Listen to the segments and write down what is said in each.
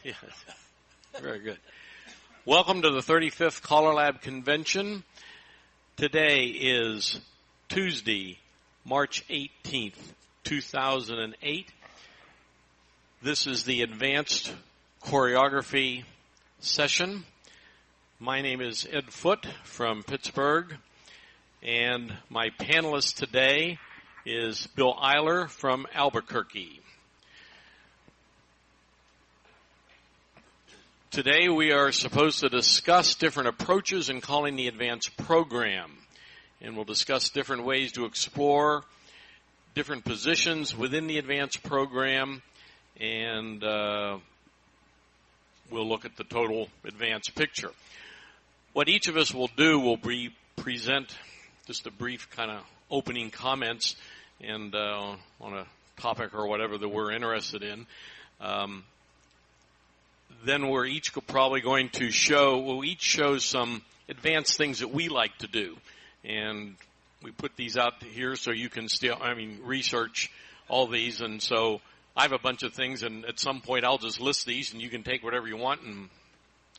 Yes. Very good. Welcome to the 35th CALLERLAB convention. Today is Tuesday, March 18th, 2008. This is the advanced choreography session. My name is Ed Foote from Pittsburgh, and my panelist today is Bill Eyler from Albuquerque. Today we are supposed to discuss different approaches in calling the advanced program, and we'll discuss different ways to explore different positions within the advanced program, and we'll look at the total advanced picture. What each of us will do will be present just a brief kind of opening comments and on a topic or whatever that we're interested in. Then we're each probably going to we'll each show some advanced things that we like to do. And we put these out here so you can research all these. And so I have a bunch of things, and at some point I'll just list these, and you can take whatever you want and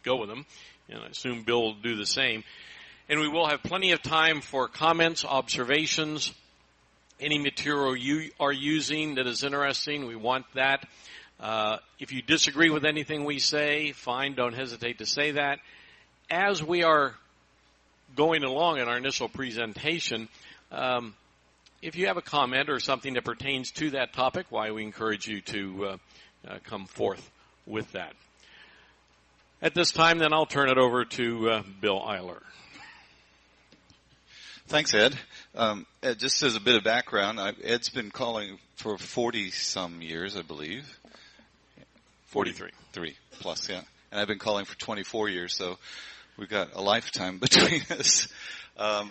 go with them. And I assume Bill will do the same. And we will have plenty of time for comments, observations, any material you are using that is interesting. We want that. If you disagree with anything we say, fine, don't hesitate to say that. As we are going along in our initial presentation, if you have a comment or something that pertains to that topic, why we encourage you to come forth with that. At this time, then, I'll turn it over to Bill Eyler. Thanks, Ed. Ed, just as a bit of background, Ed's been calling for 40-some years, I believe. 43 plus, yeah. And I've been calling for 24 years, so we've got a lifetime between us.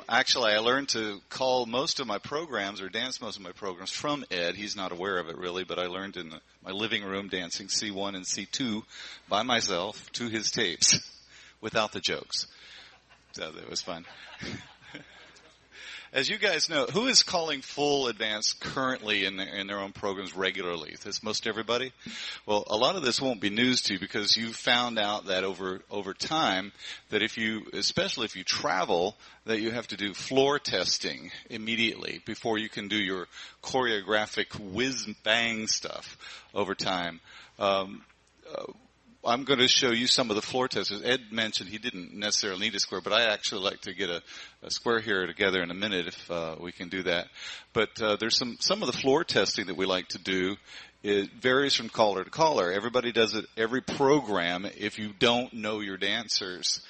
Actually, I learned to call most of my programs, or dance most of my programs, from Ed. He's not aware of it, really, but I learned in my living room dancing C1 and C2 by myself to his tapes without the jokes. So that was fun. As you guys know, who is calling full advanced currently in their own programs regularly? Is this most everybody? Well, a lot of this won't be news to you because you found out that over time that especially if you travel, that you have to do floor testing immediately before you can do your choreographic whiz-bang stuff over time. I'm going to show you some of the floor tests. Ed mentioned he didn't necessarily need a square, but I actually like to get a square here together in a minute if we can do that. But there's some of the floor testing that we like to do. It varies from caller to caller. Everybody does it every program if you don't know your dancers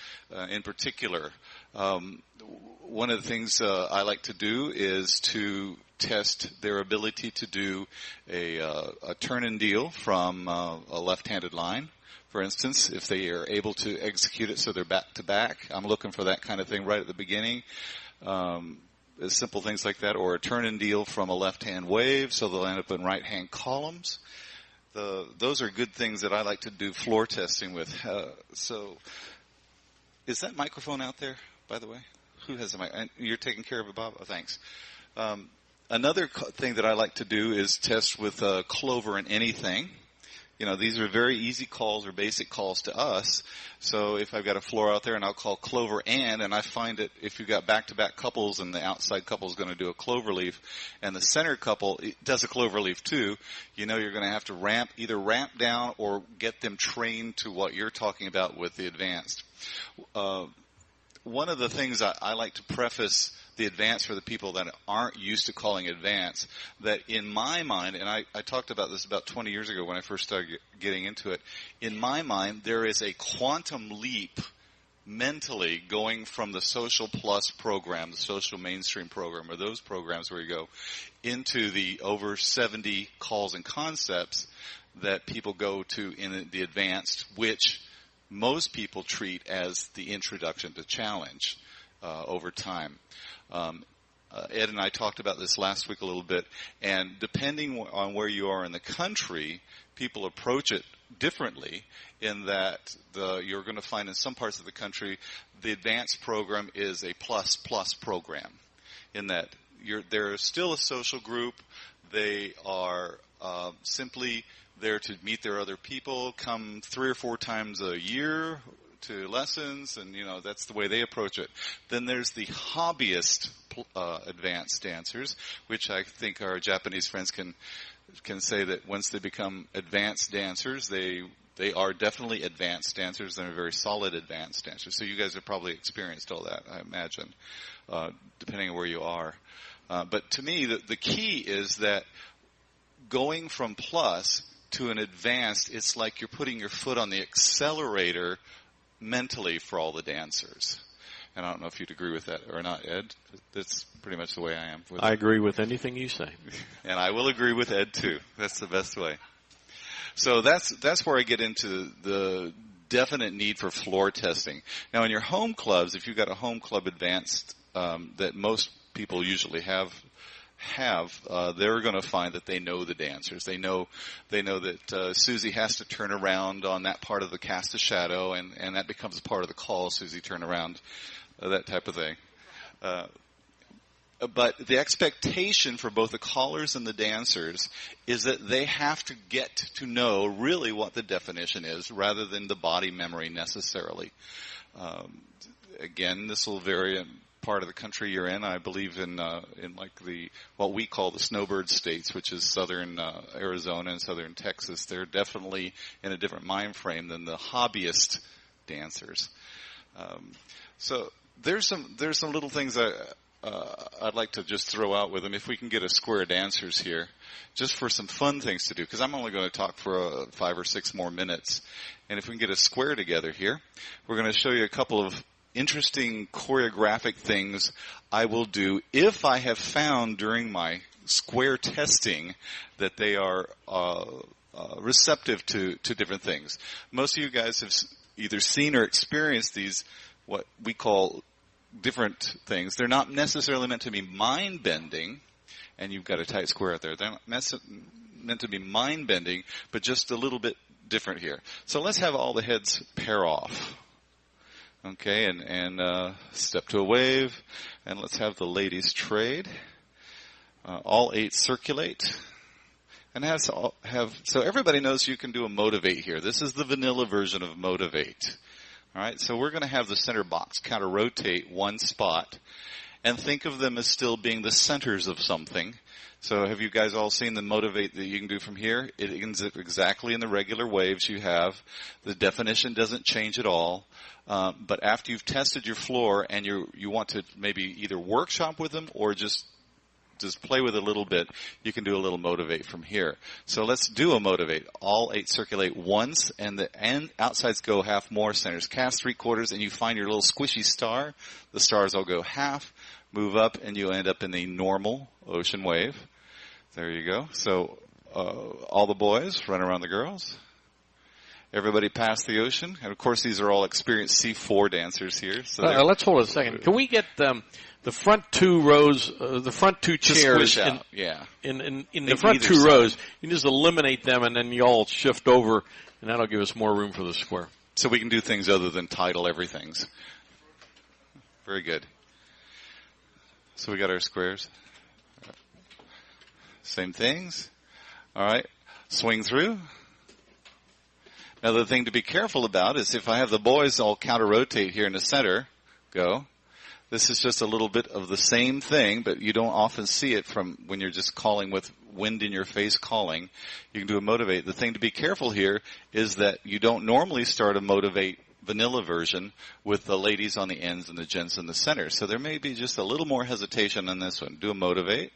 in particular. One of the things I like to do is to test their ability to do a turn and deal from a left-handed line. For instance, if they are able to execute it so they're back-to-back, I'm looking for that kind of thing right at the beginning. Simple things like that, or a turn and deal from a left-hand wave so they'll end up in right-hand columns. Those are good things that I like to do floor testing with. So is that microphone out there, by the way? Who has the mic? You're taking care of it, Bob? Oh, thanks. Another thing that I like to do is test with Clover and anything. You know, these are very easy calls or basic calls to us. So if I've got a floor out there and I'll call Clover and I find that if you've got back-to-back couples and the outside couple is going to do a clover leaf and the center couple does a clover leaf too, you know you're going to have to either ramp down or get them trained to what you're talking about with the advanced. One of the things I like to preface the advanced for the people that aren't used to calling advanced, that in my mind, and I talked about this about 20 years ago when I first started getting into it, in my mind there is a quantum leap mentally going from the social plus program, the social mainstream program, or those programs where you go into the over 70 calls and concepts that people go to in the advanced, which most people treat as the introduction to challenge over time. Ed and I talked about this last week a little bit, and depending on where you are in the country, people approach it differently in that you're going to find in some parts of the country the advanced program is a plus program in that they're still a social group. They are simply there to meet their other people, come 3 or 4 times a year to lessons, and that's the way they approach it. Then there's the hobbyist advanced dancers, which I think our Japanese friends can say that once they become advanced dancers, they are definitely advanced dancers and are very solid advanced dancers. So you guys have probably experienced all that, I imagine, depending on where you are. But to me, the key is that going from plus to an advanced, it's like you're putting your foot on the accelerator mentally for all the dancers. And I don't know if you'd agree with that or not, Ed. That's pretty much the way I am. I agree with anything you say. And I will agree with Ed, too. That's the best way. So that's where I get into the definite need for floor testing. Now, in your home clubs, if you've got a home club advanced that most people usually have, they're going to find that they know the dancers. They know that Susie has to turn around on that part of the cast a shadow, and that becomes part of the call. Susie, turn around, that type of thing. But the expectation for both the callers and the dancers is that they have to get to know really what the definition is, rather than the body memory necessarily. Again, this will vary in part of the country you're in. I believe in like what we call the snowbird states, which is southern Arizona and southern Texas. They're definitely in a different mind frame than the hobbyist dancers. So there's some little things I'd like to just throw out with them. If we can get a square of dancers here, just for some fun things to do, because I'm only going to talk for 5 or 6 more minutes. And if we can get a square together here, we're going to show you a couple of interesting choreographic things I will do if I have found during my square testing that they are receptive to different things. Most of you guys have either seen or experienced these, what we call different things. They're not necessarily meant to be mind-bending, and you've got a tight square out there. They're not meant to be mind-bending, but just a little bit different here. So let's have all the heads pair off. Okay, and step to a wave, and let's have the ladies trade. All 8 circulate, and so everybody knows you can do a motivate here. This is the vanilla version of motivate. All right, so we're going to have the center box kind of rotate one spot, and think of them as still being the centers of something. So have you guys all seen the motivate that you can do from here? It ends up exactly in the regular waves you have. The definition doesn't change at all. But after you've tested your floor and you want to maybe either workshop with them or just play with it a little bit, you can do a little motivate from here. So let's do a motivate. All 8 circulate once, and the outsides go half more. Centers cast 3/4, and you find your little squishy star. The stars all go half, move up, and you end up in the normal ocean wave. There you go. So all the boys run around the girls. Everybody past the ocean. And, of course, these are all experienced C4 dancers here. So let's hold it a second. Can we get the front 2 rows, the front 2 chairs in the front 2 rows? You can just eliminate them, and then you all shift over, and that'll give us more room for the square. So we can do things other than title everythings. Very good. So we got our squares. Same things. All right. Swing through. Now, the thing to be careful about is if I have the boys all counter-rotate here in the center, go. This is just a little bit of the same thing, but you don't often see it from when you're just calling with wind in your face calling. You can do a motivate. The thing to be careful here is that you don't normally start a motivate vanilla version with the ladies on the ends and the gents in the center. So there may be just a little more hesitation on this one. Do a motivate.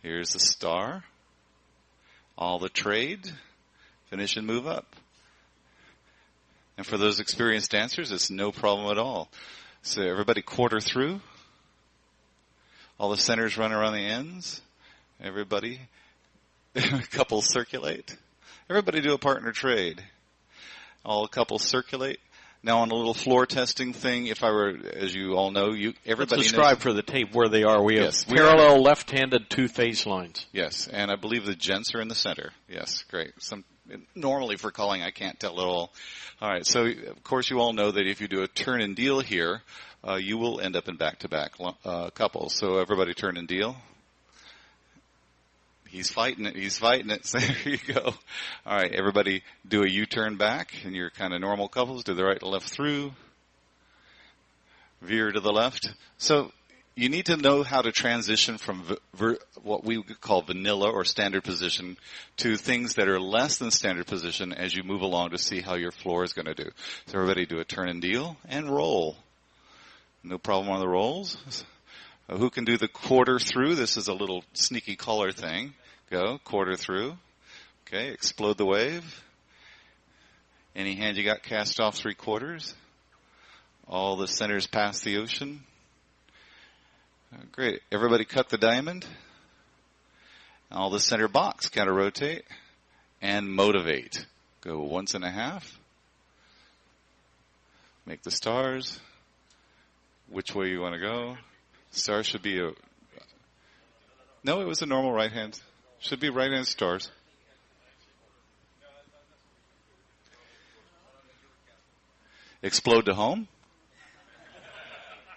Here's the star. All the trade. Finish and move up. And for those experienced dancers, it's no problem at all. So everybody quarter through. All the centers run around the ends. Everybody, couples circulate. Everybody do a partner trade. All couples circulate. Now on a little floor testing thing, if I were, as you all know, everybody Let's describe knows, for the tape where they are. We have parallel left-handed 2 face lines. Yes, and I believe the gents are in the center. Yes, great. Normally for calling, I can't tell at all. All right, so of course you all know that if you do a turn and deal here, you will end up in back-to-back couples. So everybody turn and deal. He's fighting it. He's fighting it. So there you go. All right, everybody do a U-turn back in your kind of normal couples. Do the right to left through. Veer to the left. So you need to know how to transition from what we would call vanilla or standard position to things that are less than standard position as you move along to see how your floor is going to do. So everybody do a turn and deal and roll. No problem on the rolls. Who can do the quarter through? This is a little sneaky collar thing. Go, quarter through. Okay, explode the wave. Any hand you got cast off 3/4. All the centers past the ocean. Great. Everybody cut the diamond. All the center box, counter rotate. And motivate. Go 1.5. Make the stars. Which way you want to go. Star should be a... No, it was a normal right hand. Should be right hand stars. Explode to home.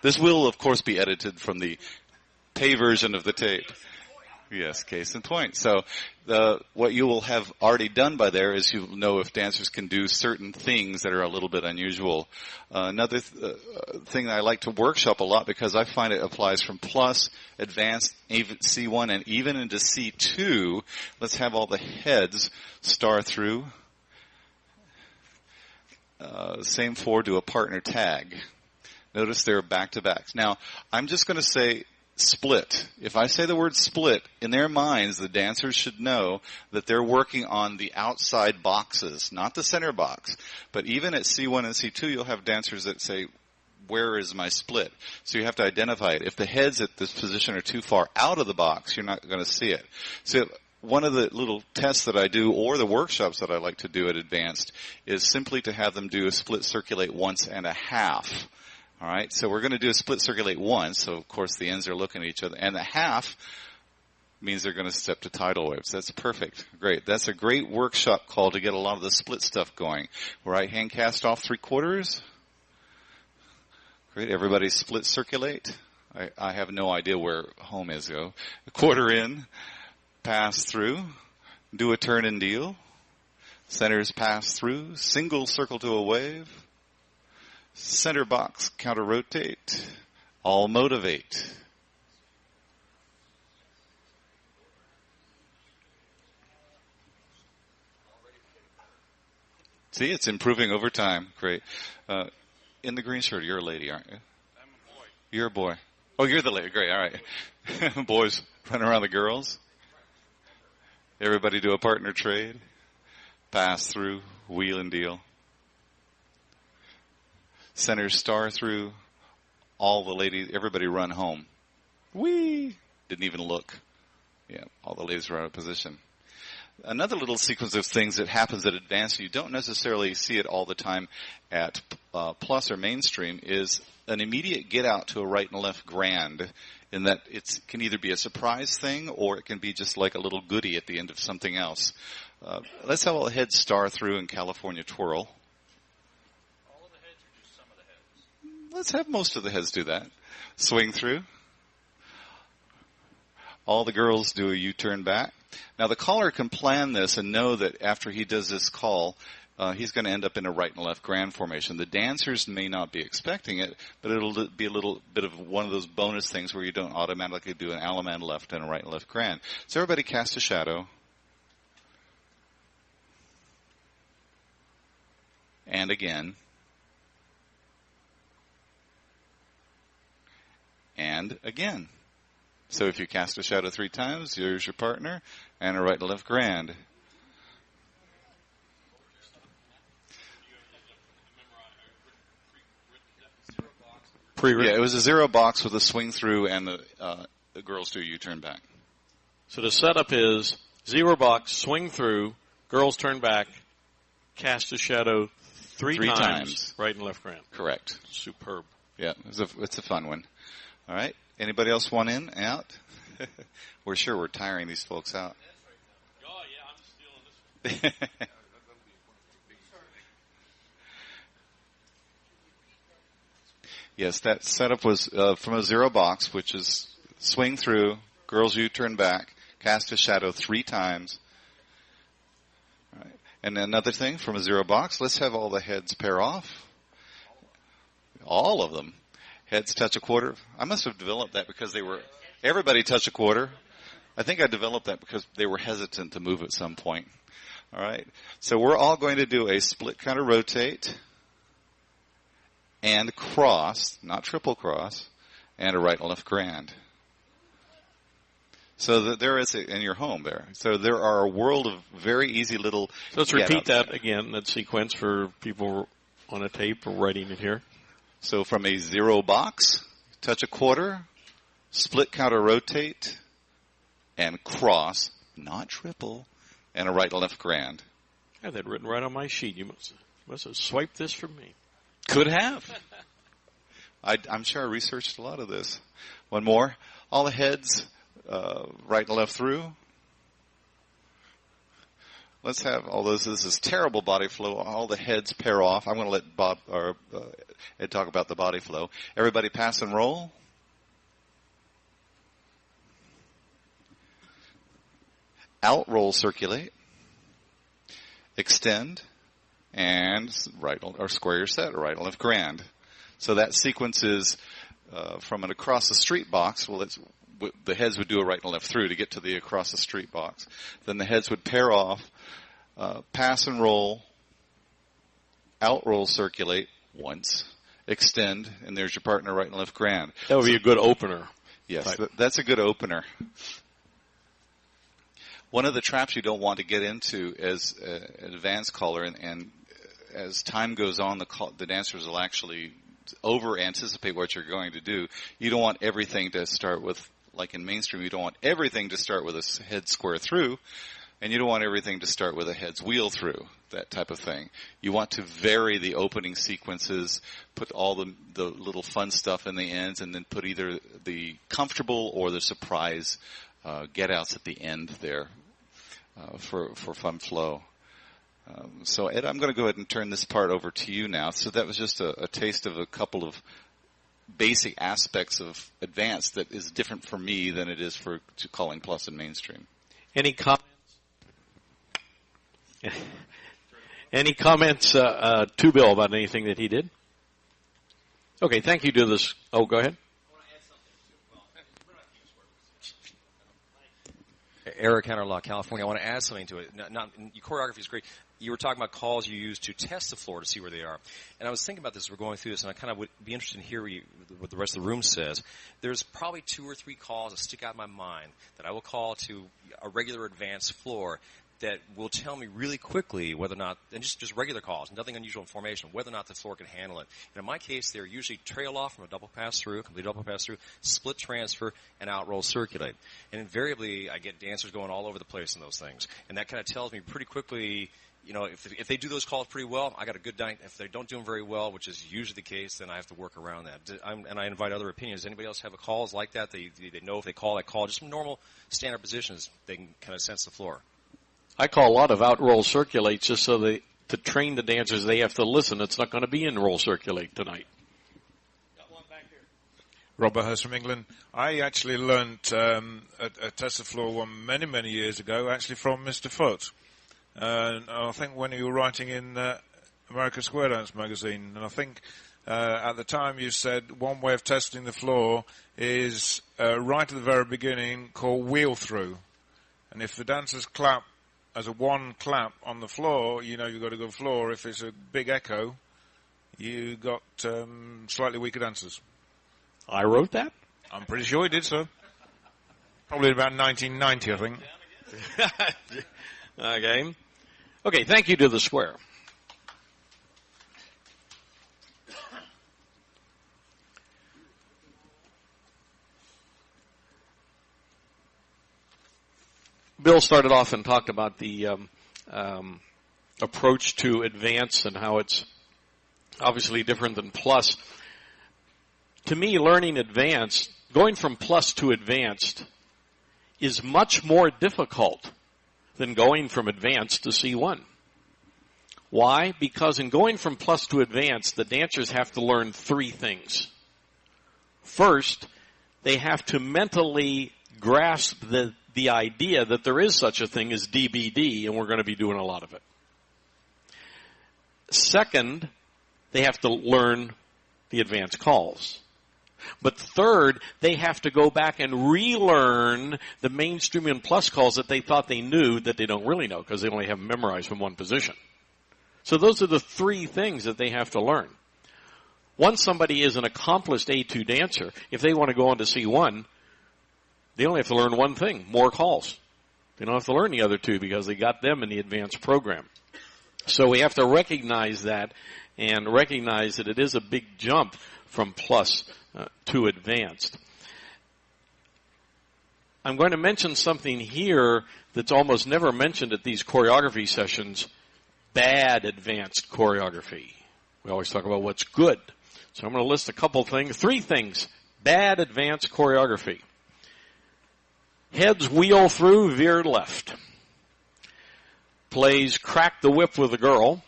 This will, of course, be edited from the pay version of the tape. Yes, case in point. So what you will have already done by there is you know if dancers can do certain things that are a little bit unusual. Another thing that I like to workshop a lot because I find it applies from plus, advanced, even C1, and even into C2. Let's have all the heads star through. Same for do a partner tag. Notice they're back-to-backs. Now, I'm just going to say split. If I say the word split, in their minds, the dancers should know that they're working on the outside boxes, not the center box. But even at C1 and C2, you'll have dancers that say, where is my split? So you have to identify it. If the heads at this position are too far out of the box, you're not going to see it. So one of the little tests that I do, or the workshops that I like to do at Advanced, is simply to have them do a split circulate 1.5. All right, so we're going to do a split circulate once. So, of course, the ends are looking at each other. And the half means they're going to step to tidal waves. That's perfect. Great. That's a great workshop call to get a lot of the split stuff going. Right hand cast off 3/4. Great. Everybody split circulate. I have no idea where home is, though. A quarter in, pass through, do a turn and deal. Centers pass through, single circle to a wave. Center box, counter rotate, all motivate. See, it's improving over time. Great. In the green shirt, you're a lady, aren't you? I'm a boy. You're a boy. Oh, you're the lady. Great. All right. Boys run around the girls. Everybody do a partner trade. Pass through, wheel and deal. Center star through, all the ladies, everybody run home. Whee! Didn't even look. Yeah, all the ladies were out of position. Another little sequence of things that happens at Advanced, you don't necessarily see it all the time at Plus or Mainstream, is an immediate get out to a right and left grand, in that it can either be a surprise thing or it can be just like a little goodie at the end of something else. Let's have all the heads star through in California Twirl. Let's have most of the heads do that. Swing through. All the girls do a U-turn back. Now the caller can plan this and know that after he does this call, he's going to end up in a right and left grand formation. The dancers may not be expecting it, but it'll be a little bit of one of those bonus things where you don't automatically do an Allemande left and a right and left grand. So everybody cast a shadow. And again. And again. So if you cast a shadow 3 times, here's your partner, and a right and left grand. Yeah, it was a 0 box with a swing through, and the girls do a U-turn back. So the setup is 0 box, swing through, girls turn back, cast a shadow 3 times, right and left grand. Correct. Superb. Yeah, it's a fun one. All right. Anybody else want in, out? We're sure we're tiring these folks out. Oh, yeah, I'm stealing this one. Yes, that setup was from a 0 box, which is swing through, girls U-turn back, Cast a shadow 3 times. All right. And another thing from a 0 box, let's have all the heads pair off. All of them. Heads touch a quarter. I must have developed that because everybody touched a quarter. I think I developed that because they were hesitant to move at some point. All right. So we're all going to do a split counter rotate and cross, not triple cross, and a right and left grand. So that there is in your home there. So there are a world of very easy little. So let's repeat that again, that sequence for people on a tape or writing it here. So from a 0 box, touch a quarter, split counter rotate, and cross, not triple, and a right and left grand. I have that written right on my sheet. You must have swiped this from me. Could have. I'm sure I researched a lot of this. One more. All the heads, right and left through. Let's have all those. This is terrible body flow. All the heads pair off. I'm going to let Bob or Ed talk about the body flow. Everybody pass and roll. Out, roll, circulate. Extend. And right or square your set, right and left grand. So that sequence is from an across the street box. Well, the heads would do a right and left through to get to the across the street box. Then the heads would pair off, pass and roll, out, roll, circulate once, extend, and there's your partner right and left grand. That would be a good opener. Yes, that's a good opener. One of the traps you don't want to get into as an advanced caller, and as time goes on, the dancers will actually over-anticipate what you're going to do. You don't want everything to start with, like in mainstream, you don't want everything to start with a head square through, and you don't want everything to start with a heads wheel through, that type of thing. You want to vary the opening sequences, put all the little fun stuff in the ends, and then put either the comfortable or the surprise get-outs at the end there for fun flow. So, Ed, I'm going to go ahead and turn this part over to you now. So that was just a taste of a couple of basic aspects of advanced that is different for me than it is for calling plus and mainstream. Any comments? Any comments to Bill about anything that he did? Okay, thank you to this. Oh, go ahead. Eric, CALLERLAB, California. I want to add something to it. Your choreography is great. You were talking about calls you use to test the floor to see where they are. And I was thinking about this as we're going through this, and I kind of would be interested in hearing what the rest of the room says. There's probably 2 or 3 calls that stick out in my mind that I will call to a regular advanced floor that will tell me really quickly whether or not, and just regular calls, nothing unusual in formation, whether or not the floor can handle it. And in my case, they're usually trail off from a double pass through, complete double pass through, split transfer, and out roll circulate. And invariably, I get dancers going all over the place in those things. And that kind of tells me pretty quickly, you know, if they do those calls pretty well, I got a good night. If they don't do them very well, which is usually the case, then I have to work around that. And I invite other opinions. Anybody else have calls like that? They know if they call that call, just some normal standard positions, they can kind of sense the floor. I call a lot of out roll circulate just so to train the dancers, they have to listen. It's not going to be in roll circulate tonight. Got one back here. Robert Hurst from England. I actually learnt a test the floor one many, many years ago, actually from Mr. Foote. And I think when you were writing in American Square Dance magazine, and I think at the time you said one way of testing the floor is right at the very beginning called wheel through. And if the dancers clap as a one clap on the floor, you know you've got a good floor. If it's a big echo, you got slightly weaker dancers. I wrote that? I'm pretty sure he did, sir. Probably about 1990, I think. Okay, thank you to the square. Bill started off and talked about the approach to advanced and how it's obviously different than plus. To me, learning advanced, going from plus to advanced, is much more difficult than going from advanced to C1. Why? Because in going from plus to advanced, the dancers have to learn 3 things. First, they have to mentally grasp the the idea that there is such a thing as DBD, and we're going to be doing a lot of it. Second, they have to learn the advanced calls. But third, they have to go back and relearn the mainstream and plus calls that they thought they knew that they don't really know because they only have them memorized from one position. So those are the three things that they have to learn. Once somebody is an accomplished A2 dancer, if they want to go on to C1, they only have to learn one thing, more calls. They don't have to learn the other two because they got them in the advanced program. So we have to recognize that and recognize that it is a big jump from plus to advanced. I'm going to mention something here that's almost never mentioned at these choreography sessions, bad advanced choreography. We always talk about what's good. So I'm going to list a couple things, three things, bad advanced choreography. Heads wheel through, veer left. Plays crack the whip with a girl.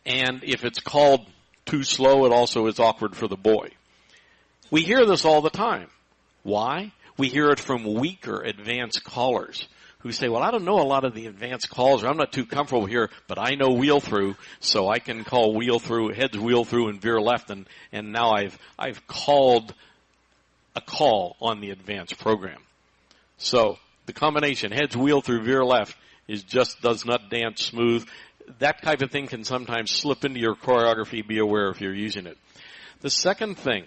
And if it's called too slow, it also is awkward for the boy. We hear this all the time. Why? We hear it from weaker advanced callers who say, well, I don't know a lot of the advanced calls, or I'm not too comfortable here, but I know wheel through, so I can call wheel through, heads wheel through, and veer left, and now I've called a call on the advanced program. So the combination heads wheel through, veer left does not dance smooth. That type of thing can sometimes slip into your choreography. Be aware if you're using it. The second thing,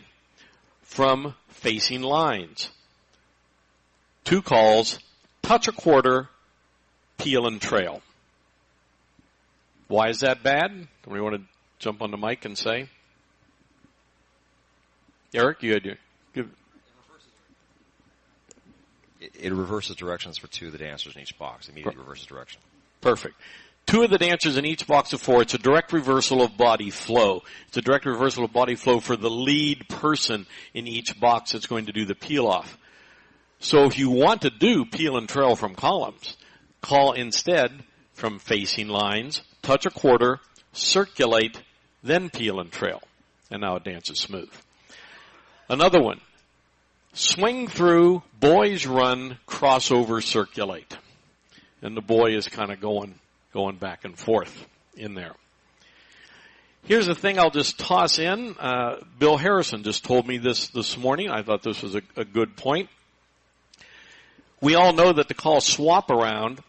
from facing lines. Two calls, touch a quarter, peel and trail. Why is that bad? Somebody want to jump on the mic and say? Eric, you had your... It reverses directions for two of the dancers in each box. Immediately reverses direction. Perfect. Two of the dancers in each box of four. It's a direct reversal of body flow. It's a direct reversal of body flow for the lead person in each box that's going to do the peel off. So if you want to do peel and trail from columns, call instead from facing lines, touch a quarter, circulate, then peel and trail. And now it dances smooth. Another one. Swing through, boys run, crossover, circulate. And the boy is kind of going back and forth in there. Here's the thing I'll just toss in. Bill Harrison just told me this morning. I thought this was a good point. We all know that the call swap around,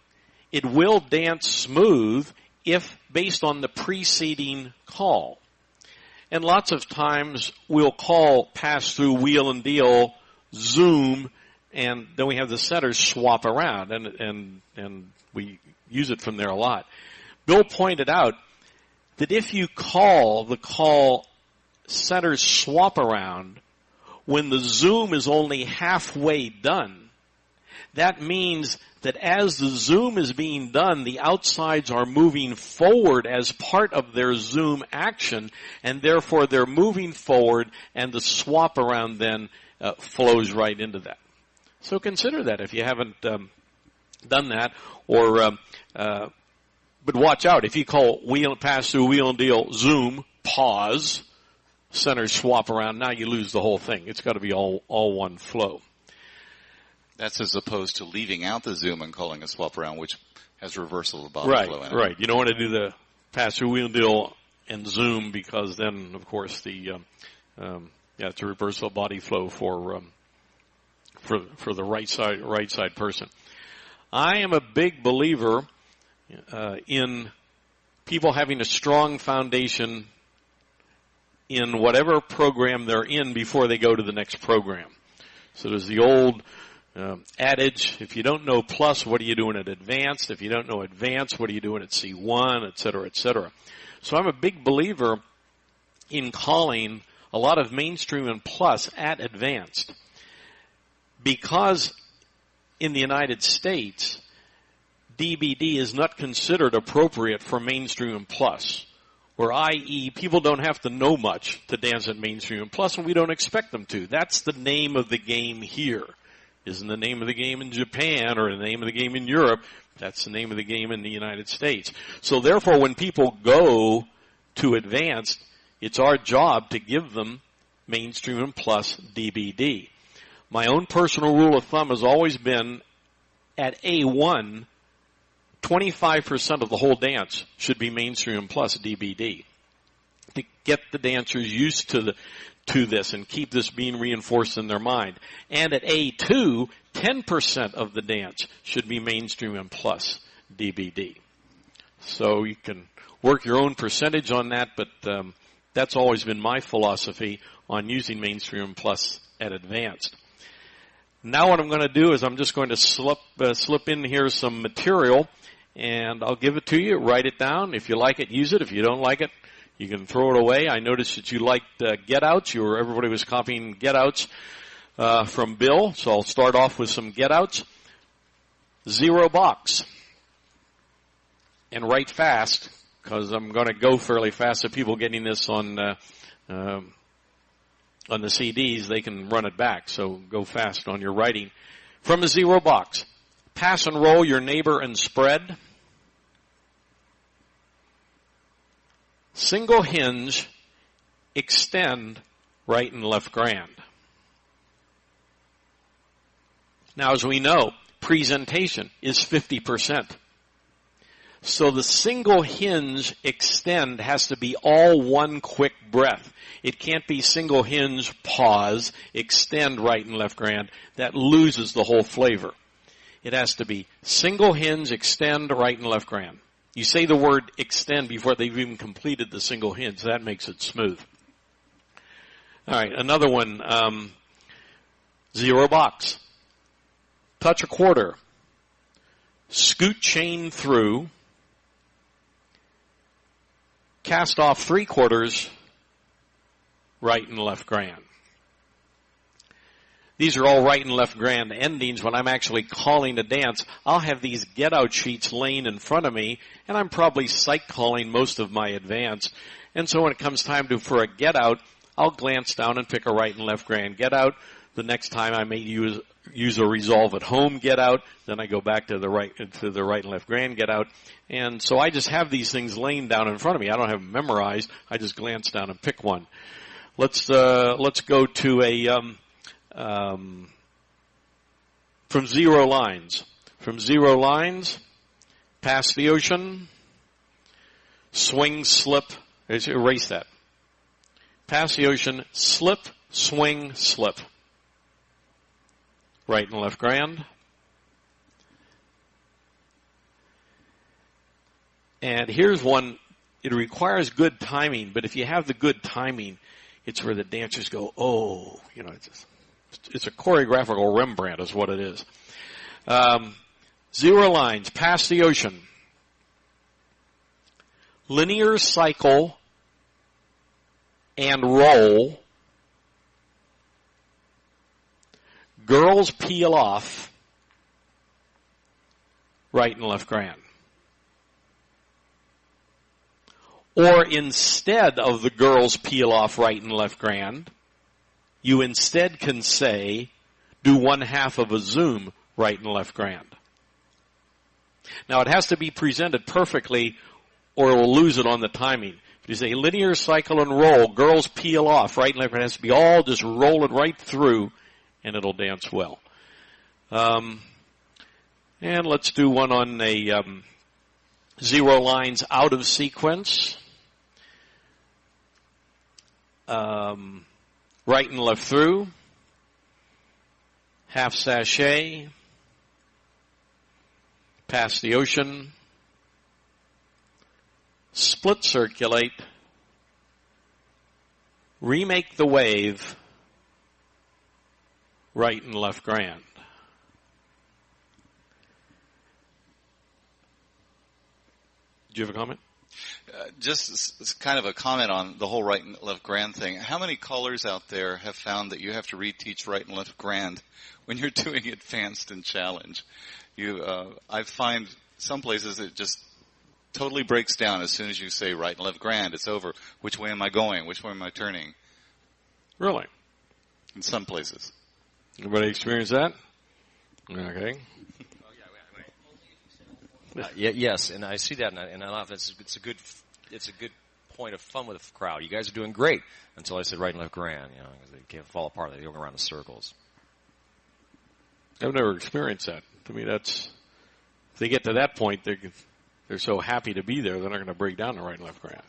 it will dance smooth if based on the preceding call. And lots of times we'll call pass through, wheel and deal, zoom, and then we have the setters swap around, and we use it from there a lot. Bill pointed out that if you call the call setters swap around when the zoom is only halfway done, that means that as the zoom is being done, the outsides are moving forward as part of their zoom action, and therefore they're moving forward, and the swap around then flows right into that. So consider that if you haven't done that, or but watch out if you call wheel pass through, wheel and deal, zoom, pause, center swap around. Now you lose the whole thing. It's got to be all one flow. That's as opposed to leaving out the zoom and calling a swap around, which has reversal of body flow in it. Right. You don't want to do the pass through, wheel and deal, and zoom, because then, of course, it's a reversal of body flow for the right side person. I am a big believer in people having a strong foundation in whatever program they're in before they go to the next program. So there's the old adage, if you don't know plus, what are you doing at advanced? If you don't know advanced, what are you doing at C1, et cetera, et cetera. So I'm a big believer in calling a lot of mainstream and plus at advanced, because in the United States, DBD is not considered appropriate for mainstream and plus, or i.e. people don't have to know much to dance at mainstream and plus, and we don't expect them to. That's the name of the game here. Isn't the name of the game in Japan or the name of the game in Europe. That's the name of the game in the United States. So therefore, when people go to advanced, it's our job to give them mainstream and plus DBD. My own personal rule of thumb has always been, at A1, 25% of the whole dance should be mainstream plus DBD. To get the dancers used to this and keep this being reinforced in their mind. And at A2, 10% of the dance should be mainstream and plus DBD. So you can work your own percentage on that, but that's always been my philosophy on using mainstream plus at advanced. Now what I'm going to do is I'm just going to slip in here some material, and I'll give it to you. Write it down. If you like it, use it. If you don't like it, you can throw it away. I noticed that you liked get-outs. Everybody was copying get-outs from Bill, so I'll start off with some get-outs. 0 box. And write fast, because I'm going to go fairly fast. So people getting this on the CDs, they can run it back. So go fast on your writing. From a 0 box. Pass and roll your neighbor and spread. Single hinge, extend, right and left grand. Now, as we know, presentation is 50%. So the single hinge extend has to be all one quick breath. It can't be single hinge, pause, extend, right and left grand. That loses the whole flavor. It has to be single hinge, extend, right and left grand. You say the word extend before they've even completed the single hinge. That makes it smooth. All right, another one, 0 box. Touch a quarter. Scoot chain through. Cast off 3/4, right and left grand. These are all right and left grand endings. When I'm actually calling a dance, I'll have these get-out sheets laying in front of me, and I'm probably sight calling most of my advance. And so when it comes time for a get-out, I'll glance down and pick a right and left grand get-out. The next time I may use a resolve at home get-out. Then I go back to the right and left grand get-out. And so I just have these things laying down in front of me. I don't have them memorized. I just glance down and pick one. Let's go to a from 0 lines. From 0 lines, pass the ocean, swing, slip, erase that. Pass the ocean, slip, swing, slip. Right and left grand. And here's one, it requires good timing, but if you have the good timing, it's where the dancers go, oh, it's a choreographical Rembrandt is what it is. 0 lines, pass the ocean. Linear cycle and roll. Girls peel off, right and left grand. Or instead of the girls peel off right and left grand, you instead can say, do 1/2 of a zoom, right and left grand. Now it has to be presented perfectly or it will lose it on the timing. If you say linear cycle and roll, girls peel off, right and left grand, it has to be all just rolling right through and it'll dance well. And let's do one on a 0 lines out of sequence. Right and left through, half sachet, pass the ocean, split circulate, remake the wave, right and left grand. Do you have a comment? Just kind of a comment on the whole right and left grand thing. How many callers out there have found that you have to reteach right and left grand when you're doing advanced and challenge? I find some places it just totally breaks down as soon as you say right and left grand. It's over. Which way am I going? Which way am I turning? Really? In some places. Anybody experience that? Okay. Yes, and I see that, and I laugh. It's a good point of fun with the crowd. You guys are doing great until I said right and left grand. Because they can't fall apart. They go around in circles. I've never experienced that. To me, if they get to that point, they're so happy to be there, they're not going to break down the right and left graph.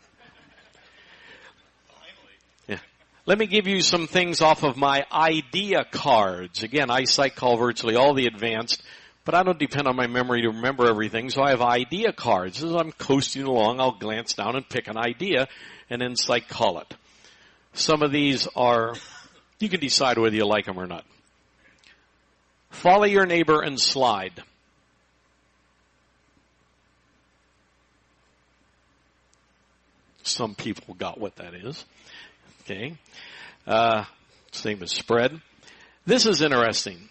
Yeah. Let me give you some things off of my idea cards. Again, I sight call virtually all the advanced, but I don't depend on my memory to remember everything, so I have idea cards. As I'm coasting along, I'll glance down and pick an idea, and then sight call it. Some of these are, you can decide whether you like them or not. Follow your neighbor and slide. Some people got what that is. Okay. Same as spread. This is interesting.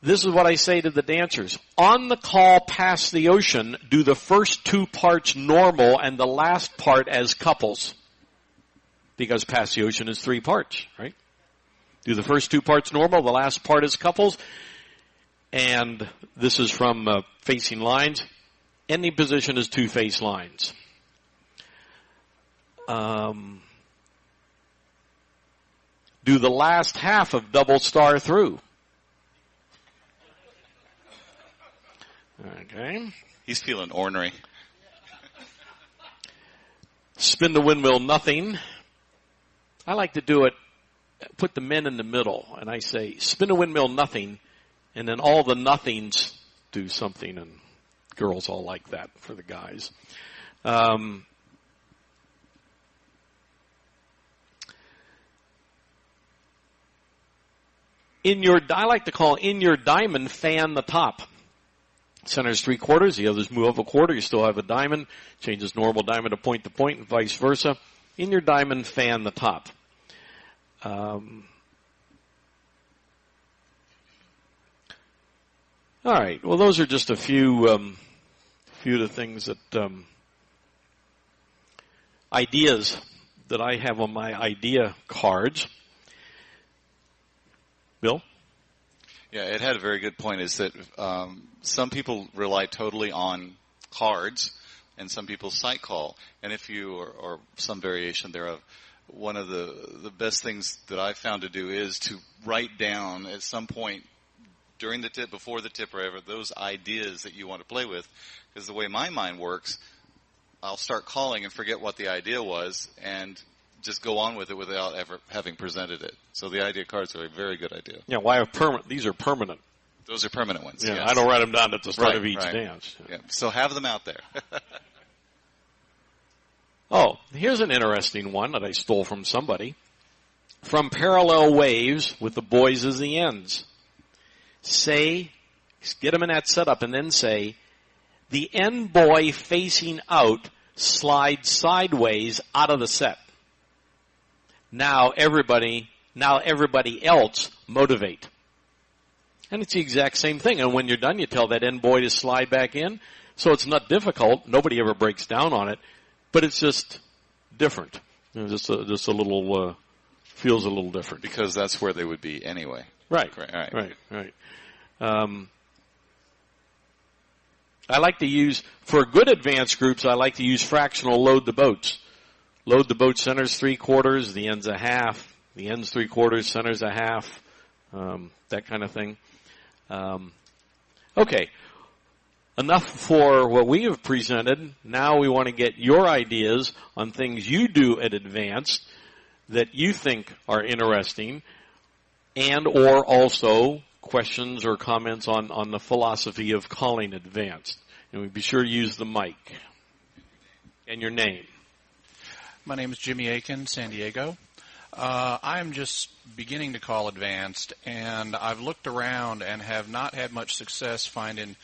This is what I say to the dancers. On the call past the ocean, do the first 2 parts normal and the last part as couples. Because past the ocean is 3 parts, right? Do the first 2 parts normal, the last part is couples. And this is from facing lines. Any position is 2 face lines. Do the last half of double star through. Okay. He's feeling ornery. Spin the windmill nothing. I like to do it, put the men in the middle, and I say, spin a windmill nothing, and then all the nothings do something, and girls all like that for the guys. I like to call in your diamond, fan the top. Center's 3/4, the others move up a quarter, you still have a diamond, changes normal diamond to point, and vice versa. In your diamond, fan the top. All right, well those are just a few of the things that, ideas that I have on my idea cards. Bill? Yeah, Ed had a very good point, is that some people rely totally on cards and some people sight call. And if you, or some variation thereof, one of the best things that I've found to do is to write down at some point during the tip, before the tip, or ever, those ideas that you want to play with. Because the way my mind works, I'll start calling and forget what the idea was and just go on with it without ever having presented it. So the idea cards are a very good idea. Yeah, why have permanent? These are permanent. Those are permanent ones. Yeah, yes. I don't write them down at the start of each dance. Yeah. So have them out there. Oh, here's an interesting one that I stole from somebody. From parallel waves with the boys as the ends. Say, get them in that setup and then say, the end boy facing out slides sideways out of the set. Now everybody else motivate. And it's the exact same thing. And when you're done, you tell that end boy to slide back in. So it's not difficult. Nobody ever breaks down on it. But it's just different. Just a little, feels a little different. Because that's where they would be anyway. Right. Right. I like to use, for good advanced groups, I like to use fractional load the boats. Load the boat, center's 3/4, the end's a half, the end's 3/4, center's a half, that kind of thing. Okay. Enough for what we have presented. Now we want to get your ideas on things you do at advanced that you think are interesting, and or also questions or comments on the philosophy of calling advanced. And we be sure to use the mic. And your name. My name is Jimmy Aiken, San Diego. I'm just beginning to call advanced, and I've looked around and have not had much success finding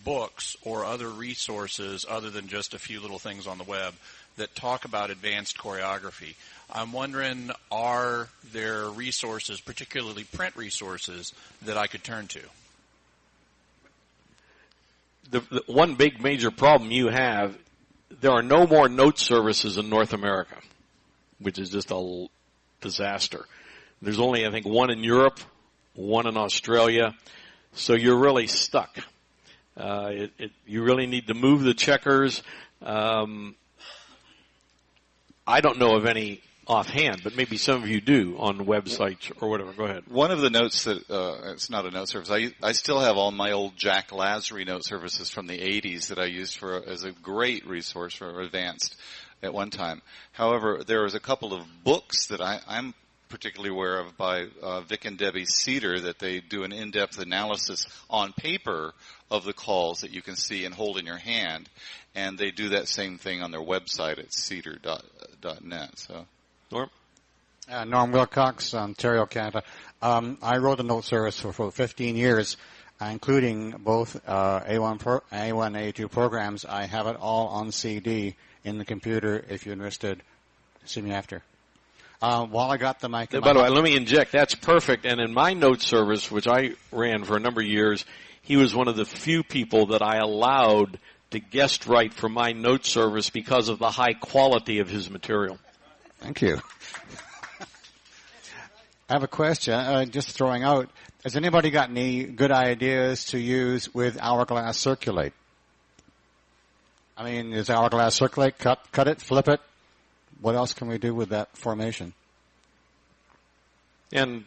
books or other resources other than just a few little things on the web that talk about advanced choreography. I'm wondering, are there resources, particularly print resources, that I could turn to? The one big major problem you have, there are no more note services in North America, which is just a disaster. There's only, I think, one in Europe, one in Australia, so you're really stuck. You really need to move the checkers. I don't know of any offhand, but maybe some of you do on websites or whatever. Go ahead. One of the notes that, it's not a note service. I still have all my old Jack Lazary note services from the 80s that I used as a great resource for advanced at one time. However, there was a couple of books that I'm particularly aware of by Vic and Debbie Cedar that they do an in-depth analysis on paper of the calls that you can see and hold in your hand. And they do that same thing on their website at cedar.net. So. Norm? Norm Wilcox, Ontario, Canada. I wrote a note service for 15 years, including both A1, A1, A2 programs. I have it all on CD in the computer if you're interested. See me after. While I got the mic... By the way, let me inject. That's perfect. And in my note service, which I ran for a number of years, he was one of the few people that I allowed to guest write for my note service because of the high quality of his material. Thank you. I have a question, just throwing out. Has anybody got any good ideas to use with Hourglass Circulate? I mean, is Hourglass Circulate, cut it, flip it? What else can we do with that formation? And,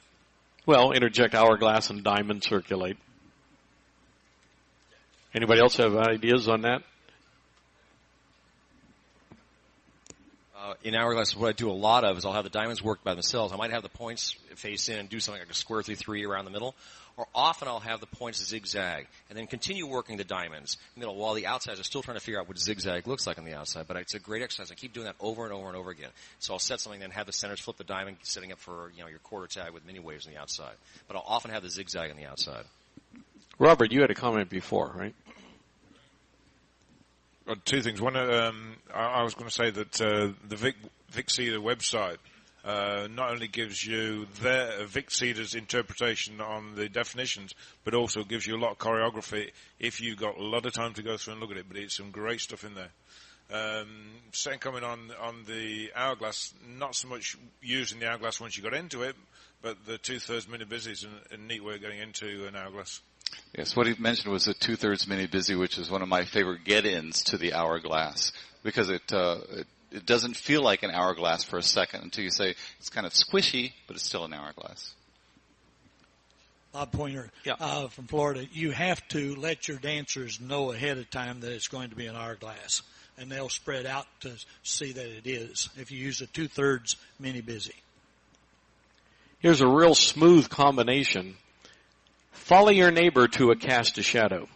well, interject Hourglass and Diamond Circulate. Anybody else have ideas on that? In Hourglass, what I do a lot of is I'll have the diamonds work by themselves. I might have the points face in and do something like a square 3-3 around the middle. Or often I'll have the points zigzag and then continue working the diamonds in the middle while the outsiders are still trying to figure out what zigzag looks like on the outside. But it's a great exercise. I keep doing that over and over and over again. So I'll set something, then have the centers flip the diamond, setting up for your quarter tag with mini waves on the outside. But I'll often have the zigzag on the outside. Robert, you had a comment before, right? Two things. One, I was going to say that the Vic Cedar website not only gives you Vic Cedar's interpretation on the definitions, but also gives you a lot of choreography if you've got a lot of time to go through and look at it. But it's some great stuff in there. Second comment on the Hourglass, not so much using the Hourglass once you got into it, but the 2/3 mini busy is a neat way of getting into an Hourglass. Yes, what he mentioned was a 2/3 mini busy, which is one of my favorite get-ins to the Hourglass because it doesn't feel like an Hourglass for a second until you say it's kind of squishy, but it's still an Hourglass. Bob Pointer yeah. From Florida. You have to let your dancers know ahead of time that it's going to be an Hourglass, and they'll spread out to see that it is if you use a 2/3 mini busy. Here's a real smooth combination. Follow your neighbor to a cast a shadow.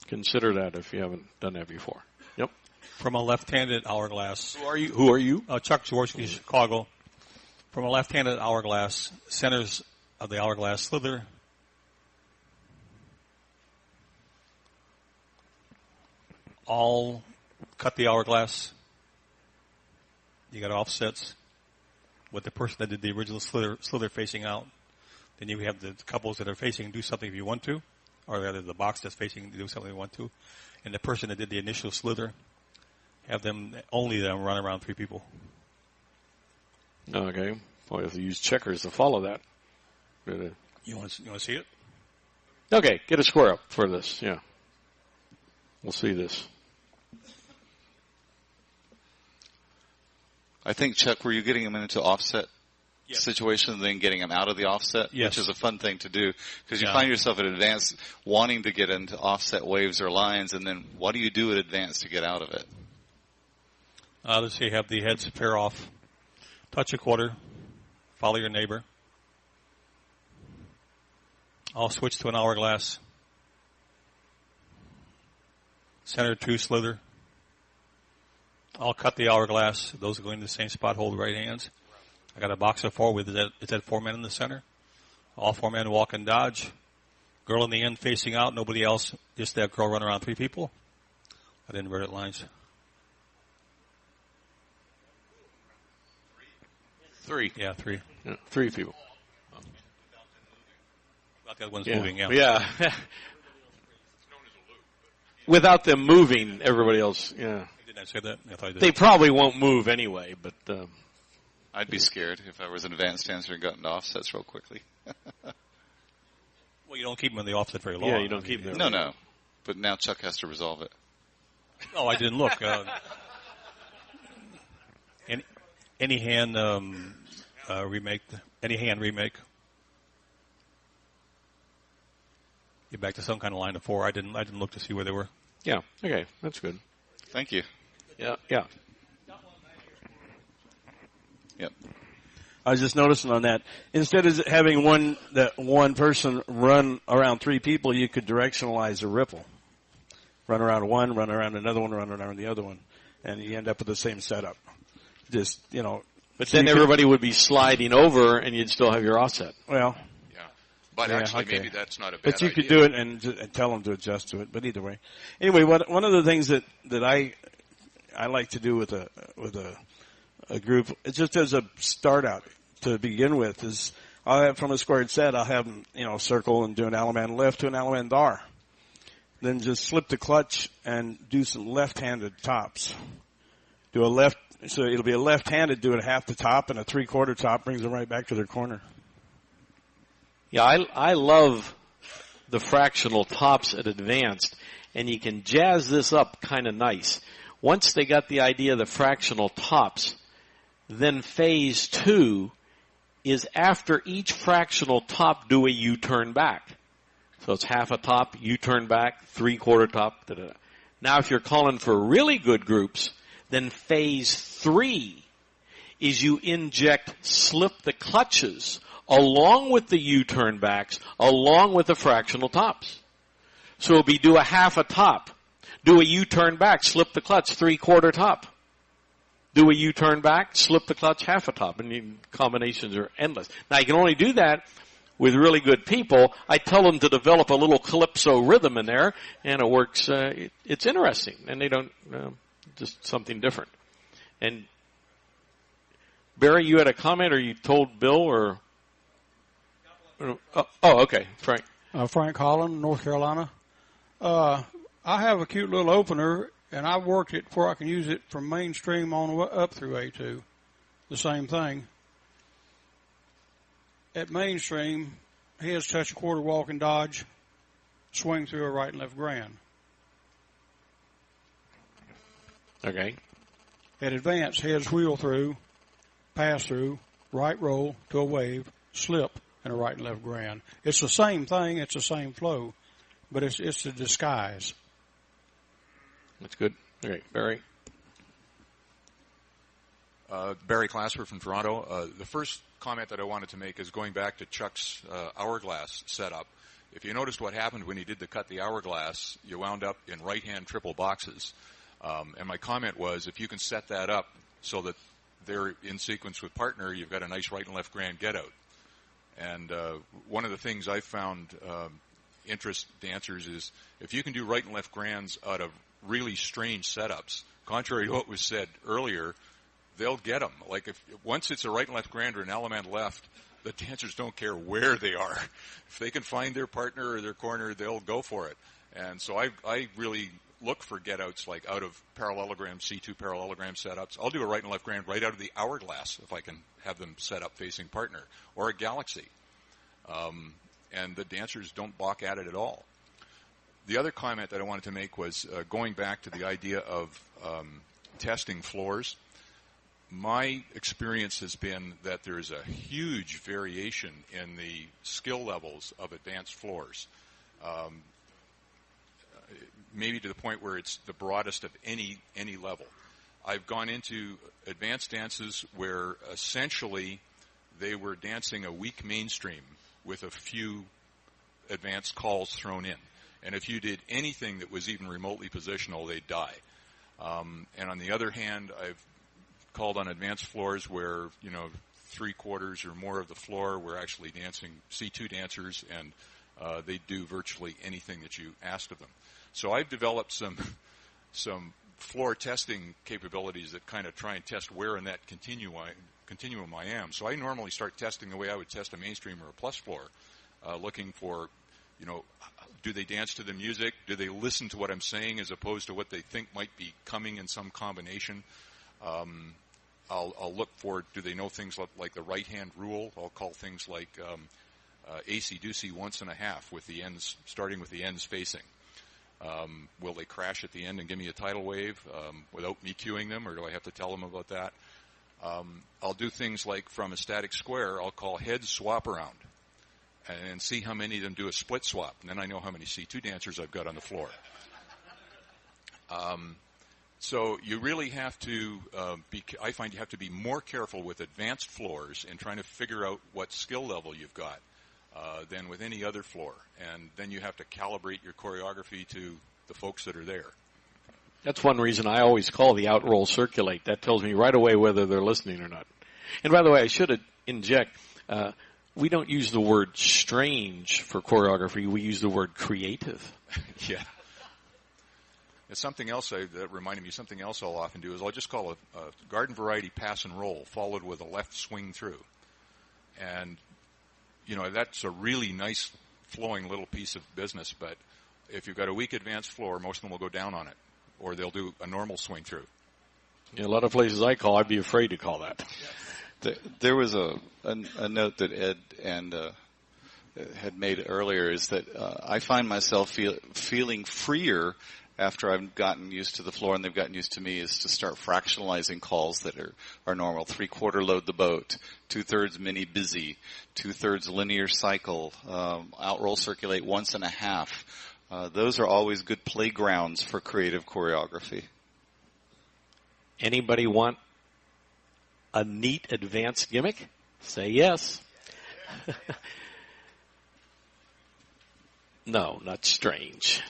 Consider that if you haven't done that before. Yep. From a left-handed Hourglass. Who are you? Chuck Jaworski, Chicago. From a left-handed Hourglass, centers of the Hourglass slither. All cut the Hourglass. You got offsets with the person that did the original slither facing out. Then you have the couples that are facing do something if you want to, or rather the box that's facing do something if you want to. And the person that did the initial slither, have them, only them, run around 3 people. Okay. Boy, you have to use checkers to follow that. You want to see it? Okay, get a square up for this, yeah. We'll see this. I think, Chuck, were you getting them into offset situation and then getting them out of the offset, which is a fun thing to do because you find yourself at advanced wanting to get into offset waves or lines, and then what do you do at advanced to get out of it? Let's say you have the heads pair off, touch a quarter, follow your neighbor. I'll switch to an Hourglass, center 2 slither. I'll cut the Hourglass. Those are going to the same spot, hold right hands. I got a box of 4 with it 4 men in the center. All 4 men walk and dodge. Girl in the end facing out, nobody else. Just that girl run around 3 people. At inverted lines. 3. Yeah, 3. Yeah, 3 people. Without the other ones moving, Yeah. Without them moving, everybody else, yeah. Didn't I say that? I thought I did. They probably won't move anyway, but... I'd be scared if I was an advanced dancer and got into offsets real quickly. Well, you don't keep them in the offset very long. Yeah, you don't keep them. No. But now Chuck has to resolve it. No, I didn't look. Any hand remake? Any hand remake? Get back to some kind of line of 4. I didn't look to see where they were. Yeah. Okay. That's good. Thank you. Yeah. Yeah. Yep. I was just noticing on that. Instead of having one person run around 3 people, you could directionalize a ripple. Run around one, run around another one, run around the other one, and you end up with the same setup. Just, But then everybody would be sliding over, and you'd still have your offset. Well. Yeah. But actually, maybe that's not a bad idea. But you could do it and tell them to adjust to it. But either way. Anyway, one of the things that I like to do with a group, it's just as a start out to begin with, is I'll have from a squared set, I'll have them, circle and do an Allemand lift to an Allemand dar. Then just slip the clutch and do some left-handed tops. So it'll be a left-handed, do it half the top, and a 3/4 top brings them right back to their corner. Yeah, I love the fractional tops at advanced, and you can jazz this up kind of nice. Once they got the idea of the fractional tops, then phase 2 is after each fractional top, do a U-turn back. So it's half a top, U-turn back, 3/4 top. Da-da-da. Now if you're calling for really good groups, then phase 3 is you inject slip the clutches along with the U-turn backs, along with the fractional tops. So it'll be do a half a top, do a U-turn back, slip the clutch, 3/4 top. Do a U-turn back, slip the clutch, half a top, and the combinations are endless. Now you can only do that with really good people. I tell them to develop a little calypso rhythm in there, and it works. It's interesting, and they don't just something different. And Barry, you had a comment, or you told Bill, or okay, Frank. Frank Holland, North Carolina. I have a cute little opener, and I've worked it before I can use it from mainstream on up through A2. The same thing. At mainstream, heads touch a 1/4 walk and dodge, swing through a right and left grand. Okay. At advance, heads wheel through, pass through, right roll to a wave, slip, and a right and left grand. It's the same thing, it's the same flow, but it's a disguise. That's good. Okay, Barry. Barry Clasper from Toronto. The first comment that I wanted to make is going back to Chuck's hourglass setup. If you noticed what happened when he did cut the hourglass, you wound up in right-hand triple boxes. And my comment was, if you can set that up so that they're in sequence with partner, you've got a nice right and left grand get-out. And one of the things I found interest dancers is if you can do right and left grands out of really strange setups, contrary to what was said earlier, they'll get them. Like once it's a right and left grand or an Allemand left, the dancers don't care where they are. If they can find their partner or their corner, they'll go for it. And so I really look for get-outs like out of parallelogram, C2 parallelogram setups. I'll do a right and left grand right out of the hourglass if I can have them set up facing partner, or a galaxy. And the dancers don't balk at it at all. The other comment that I wanted to make was going back to the idea of testing floors. My experience has been that there is a huge variation in the skill levels of advanced floors, maybe to the point where it's the broadest of any level. I've gone into advanced dances where essentially they were dancing a weak mainstream with a few advanced calls thrown in. And if you did anything that was even remotely positional, they'd die. And on the other hand, I've called on advanced floors where, 3/4 or more of the floor were actually dancing C2 dancers, and they do virtually anything that you asked of them. So I've developed some floor testing capabilities that kind of try and test where in that continuum I am. So I normally start testing the way I would test a mainstream or a plus floor, looking for, do they dance to the music? Do they listen to what I'm saying as opposed to what they think might be coming in some combination? I'll look for, do they know things like the right-hand rule? I'll call things like AC-doocy once and a half with the ends, starting with the ends facing. Will they crash at the end and give me a tidal wave without me cueing them, or do I have to tell them about that? I'll do things like from a static square, I'll call head swap around and see how many of them do a split swap. And then I know how many C2 dancers I've got on the floor. So you really have to I find you have to be more careful with advanced floors in trying to figure out what skill level you've got than with any other floor. And then you have to calibrate your choreography to the folks that are there. That's one reason I always call the out roll circulate. That tells me right away whether they're listening or not. And by the way, I should inject, we don't use the word strange for choreography. We use the word creative. Yeah. It's something else that reminded me, something else I'll often do is I'll just call a garden variety pass and roll followed with a left swing through. And, that's a really nice flowing little piece of business, but if you've got a weak advanced floor, most of them will go down on it, or they'll do a normal swing through. Yeah, a lot of places I call, I'd be afraid to call that. There was a note that Ed and had made earlier is that I find myself feeling freer after I've gotten used to the floor and they've gotten used to me is to start fractionalizing calls that are normal. 3/4 load the boat, 2/3 mini busy, 2/3 linear cycle, out roll circulate 1.5. Those are always good playgrounds for creative choreography. Anybody want a neat advanced gimmick? Say yes. No, not strange.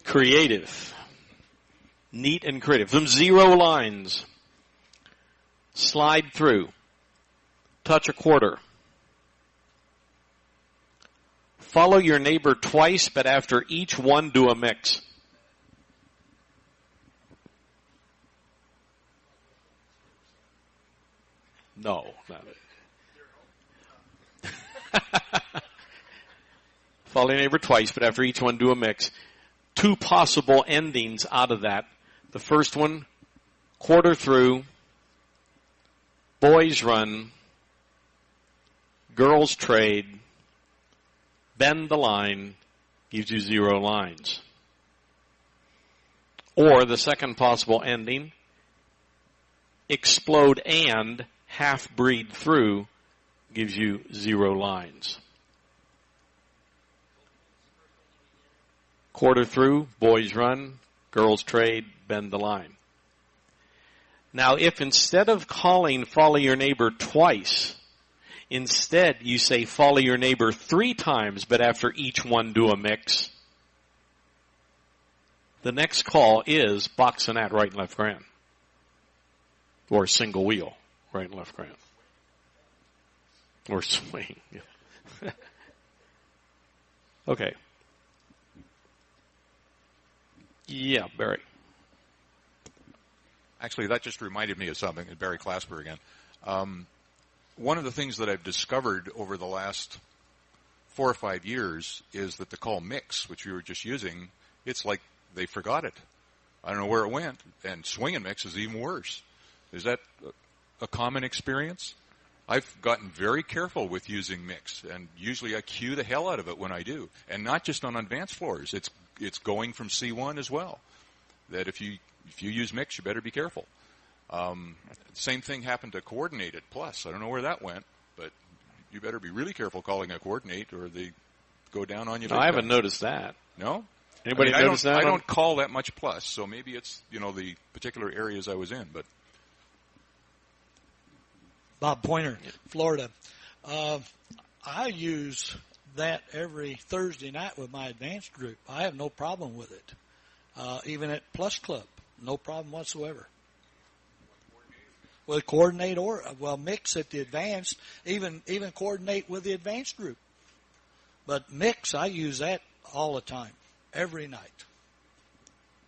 Creative. Neat and creative. From 0 lines. Slide through. Touch a quarter. Follow your neighbor twice, but after each one, do a mix. No, not it. Follow your neighbor twice, but after each one, do a mix. 2 possible endings out of that. The first one, quarter through, boys run, girls trade, bend the line, gives you 0 lines. Or the second possible ending, explode and half breed through, gives you 0 lines. Quarter through, boys run, girls trade, bend the line. Now, if instead of calling follow your neighbor twice, instead you say follow your neighbor 3 times, but after each one do a mix, the next call is boxinette right and left grand. Or single wheel, right and left grand. Or swing. Okay. Yeah, Barry. Actually, that just reminded me of something, Barry Clasper again. One of the things that I've discovered over the last 4 or 5 years is that the call mix, which we were just using, it's like they forgot it. I don't know where it went, and swing and mix is even worse. Is that a common experience? I've gotten very careful with using mix, and usually I cue the hell out of it when I do, and not just on advanced floors. It's going from C1 as well. That if you use mix, you better be careful. Same thing happened to coordinated plus. I don't know where that went, but you better be really careful calling a coordinate, or they go down on you. No, I haven't noticed that. No. Anybody notice that? I don't call that much plus, so maybe it's the particular areas I was in, but. Bob Pointer, Florida. I use that every Thursday night with my advanced group. I have no problem with it. Even at Plus Club, no problem whatsoever. Well, coordinate mix at the advanced, even coordinate with the advanced group. But mix, I use that all the time, every night.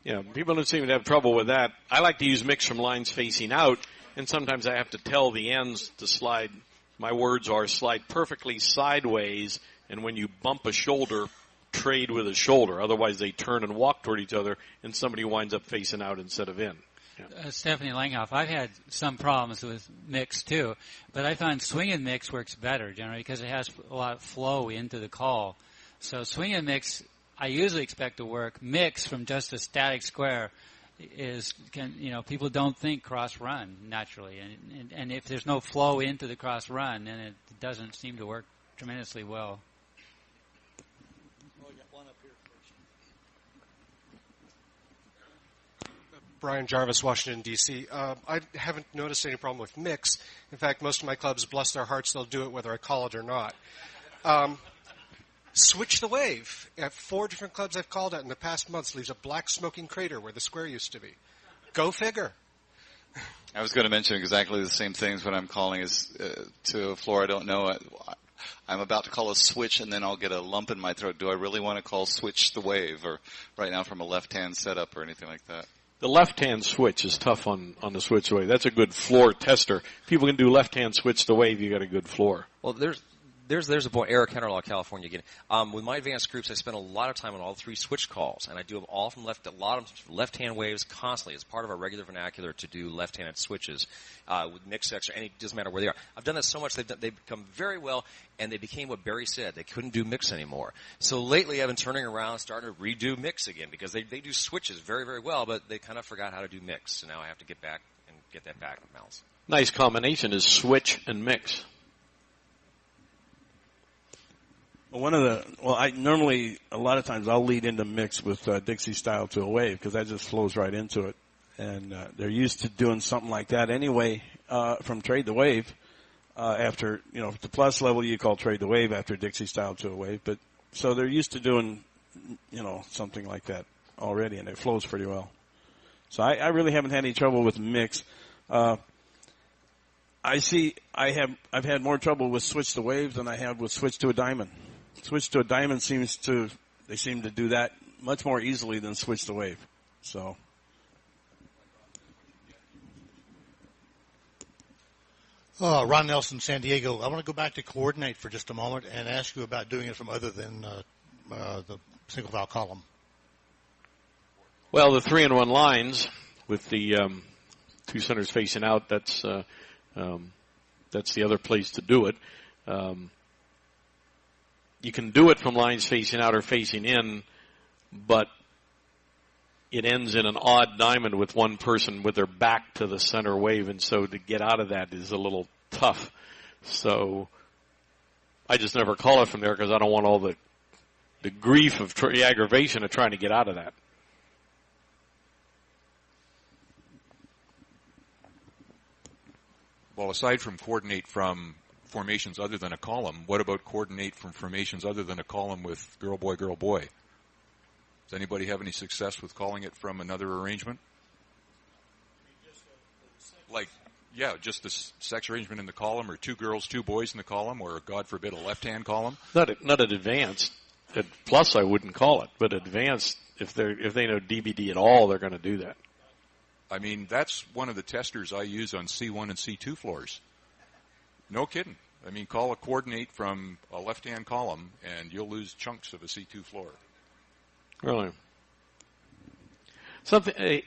Yeah, people don't seem to have trouble with that. I like to use mix from lines facing out, and sometimes I have to tell the ends to slide. My words are slide perfectly sideways, and when you bump a shoulder, trade with a shoulder. Otherwise, they turn and walk toward each other, and somebody winds up facing out instead of in. Yeah. Stephanie Langhoff, I've had some problems with mix too, but I find swing and mix works better generally because it has a lot of flow into the call. So swing and mix, I usually expect to work. Mix from just a static square people don't think cross run naturally, and if there's no flow into the cross run, then it doesn't seem to work tremendously well. Brian Jarvis, Washington, D.C. I haven't noticed any problem with mix. In fact, most of my clubs, bless their hearts, they'll do it whether I call it or not. Switch the wave. At 4 different clubs I've called at in the past months leaves a black smoking crater where the square used to be. Go figure. I was going to mention exactly the same things when I'm calling to a floor I don't know. I'm about to call a switch, and then I'll get a lump in my throat. Do I really want to call switch the wave, or right now from a left-hand setup or anything like that? The left-hand switch is tough on the switch the wave. That's a good floor tester. If people can do left-hand switch the wave, you got a good floor. Well, there's a point. Error CALLERLAB, California again. With my advanced groups, I spend a lot of time on all 3 switch calls, and I do them all from a lot of left-hand waves constantly. It's part of our regular vernacular to do left-handed switches with mix extra, and it doesn't matter where they are. I've done that so much they've become very well, and they became what Barry said. They couldn't do mix anymore. So lately, I've been turning around, starting to redo mix again because they do switches very, very well, but they kind of forgot how to do mix. So now I have to get back and get that back in balance. Nice combination is switch and mix. I normally, a lot of times I'll lead into mix with Dixie style to a wave because that just flows right into it. And they're used to doing something like that anyway from trade the wave. After, the plus level you call trade the wave after Dixie style to a wave. But so they're used to doing, something like that already, and it flows pretty well. So I really haven't had any trouble with mix. I've had more trouble with switch to wave than I have with switch to a diamond. Switch to a diamond seem to do that much more easily than switch to wave. So. Ron Nelson, San Diego. I want to go back to coordinate for just a moment and ask you about doing it from other than the single file column. Well, the 3-in-1 lines with the 2 centers facing out, that's the other place to do it. You can do it from lines facing out or facing in, but it ends in an odd diamond with one person with their back to the center wave, and so to get out of that is a little tough. So I just never call it from there because I don't want all the grief of the aggravation of trying to get out of that. Well, aside from coordinate from formations other than a column, what about coordinate from formations other than a column with girl, boy, girl, boy? Does anybody have any success with calling it from another arrangement? Just the sex arrangement in the column, or 2 girls, 2 boys in the column, or God forbid a left-hand column? Not at advanced. At plus, I wouldn't call it, but advanced, if they know DBD at all, they're going to do that. I mean, that's one of the testers I use on C1 and C2 floors. No kidding. I mean, call a coordinate from a left-hand column, and you'll lose chunks of a C2 floor. Really? Something.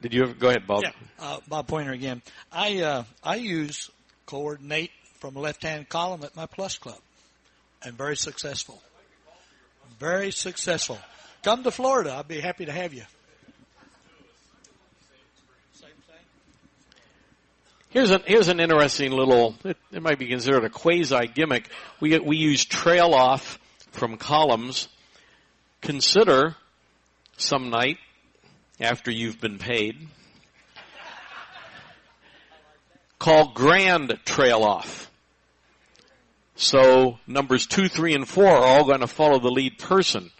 Did you ever go ahead, Bob? Yeah, Bob Pointer again. I use coordinate from a left-hand column at my plus club, and very successful. Very successful. Come to Florida. I'll be happy to have you. Here's an interesting little. It might be considered a quasi gimmick. We use trail off from columns. Consider some night after you've been paid. Call grand trail off. So numbers 2, 3, and 4 are all going to follow the lead person.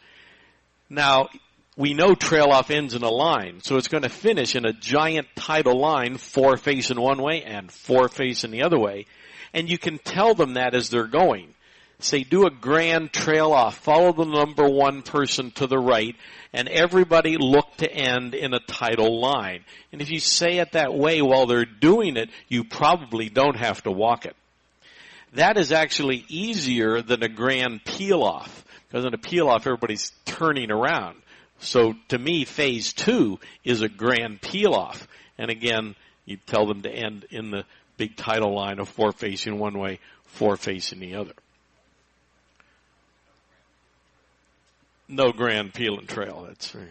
Now, we know trail off ends in a line, so it's going to finish in a giant tidal line, 4 facing one way and 4 facing the other way. And you can tell them that as they're going. Say, do a grand trail off, follow the number 1 person to the right, and everybody look to end in a tidal line. And if you say it that way while they're doing it, you probably don't have to walk it. That is actually easier than a grand peel off, because in a peel off, everybody's turning around. So to me, phase 2 is a grand peel off. And again, you tell them to end in the big tidal line of 4 facing one way, 4 facing the other. No grand peel and trail. That's right.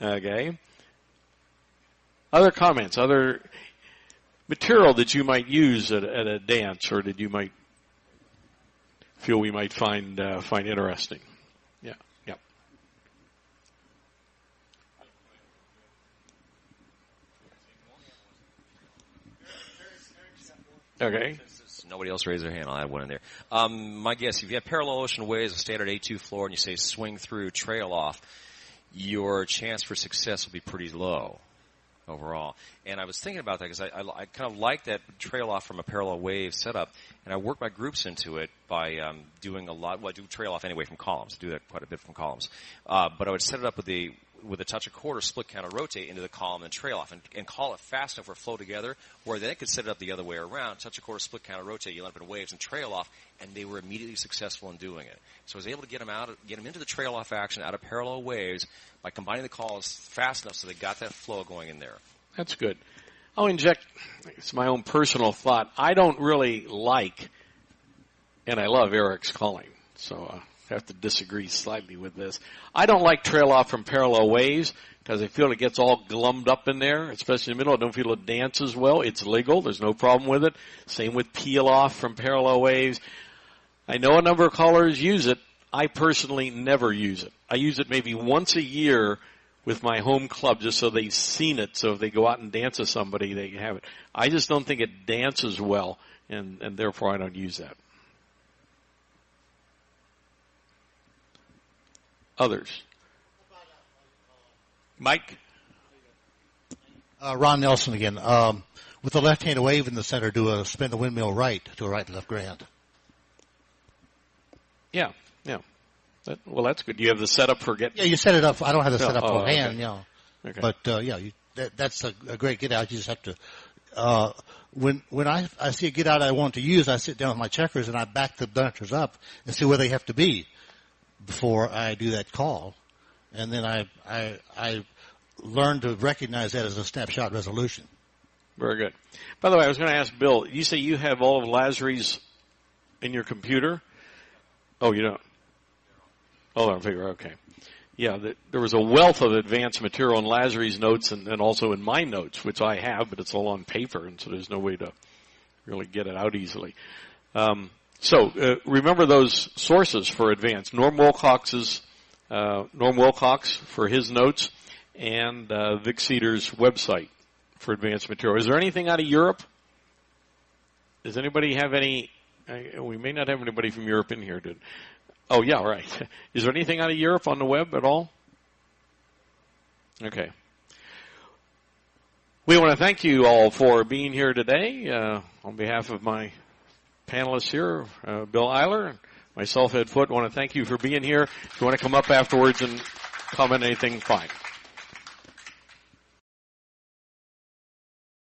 Okay. Other comments, other material that you might use at a dance, or that you might feel we might find interesting. Yeah. Yep. Okay. Nobody else raised their hand. I'll add one in there. My guess, if you have parallel ocean waves, a standard A2 floor, and you say swing through, trail off, your chance for success will be pretty low overall. And I was thinking about that because I kind of like that trail off from a parallel wave setup, and I work my groups into it by doing a lot. Well, I do trail off anyway from columns. I do that quite a bit from columns. But I would set it up with a touch a quarter, split counter, rotate into the column and trail off, and call it fast enough for flow together, where then it could set it up the other way around, touch a quarter, split counter, rotate, you end up in waves and trail off, and they were immediately successful in doing it. So I was able to get them into the trail off action out of parallel waves by combining the calls fast enough so they got that flow going in there. That's good. I'll inject, it's my own personal thought. I don't really like, and I love Eric's calling, so I have to disagree slightly with this. I don't like trail off from parallel waves because I feel it gets all glummed up in there, especially in the middle. I don't feel it dances well. It's legal. There's no problem with it. Same with peel off from parallel waves. I know a number of callers use it. I personally never use it. I use it maybe once a year with my home club just so they've seen it. So if they go out and dance with somebody, they have it. I just don't think it dances well, and therefore I don't use that. Others? Mike? Ron Nelson again. With the left-handed wave in the center, do a spin the windmill right to a right and left grand. Yeah. Well, that's good. Do you have the setup for getting? Yeah, you set it up. I don't have the setup for hand, Okay. But that's a great get out. You just have to. When I see a get out I want to use, I sit down with my checkers and I back the dancers up and see where they have to be before I do that call, and then I learn to recognize that as a snapshot resolution. Very good. By the way, I was going to ask Bill. You say you have all of Lazzary's in your computer? Oh, you don't. Oh, I figure. Okay. Yeah, there was a wealth of advanced material in Lazzary's notes and also in my notes, which I have, but it's all on paper, and so there's no way to really get it out easily. So remember those sources for advanced. Norm Wilcox for his notes, and Vic Cedars' website for advanced material. Is there anything out of Europe? Does anybody have any? We may not have anybody from Europe in here. Oh, yeah, right. Is there anything out of Europe on the web at all? Okay. We want to thank you all for being here today. On behalf of my panelists here, Bill Eyler, and myself, Ed Foote, want to thank you for being here. If you want to come up afterwards and comment anything, fine.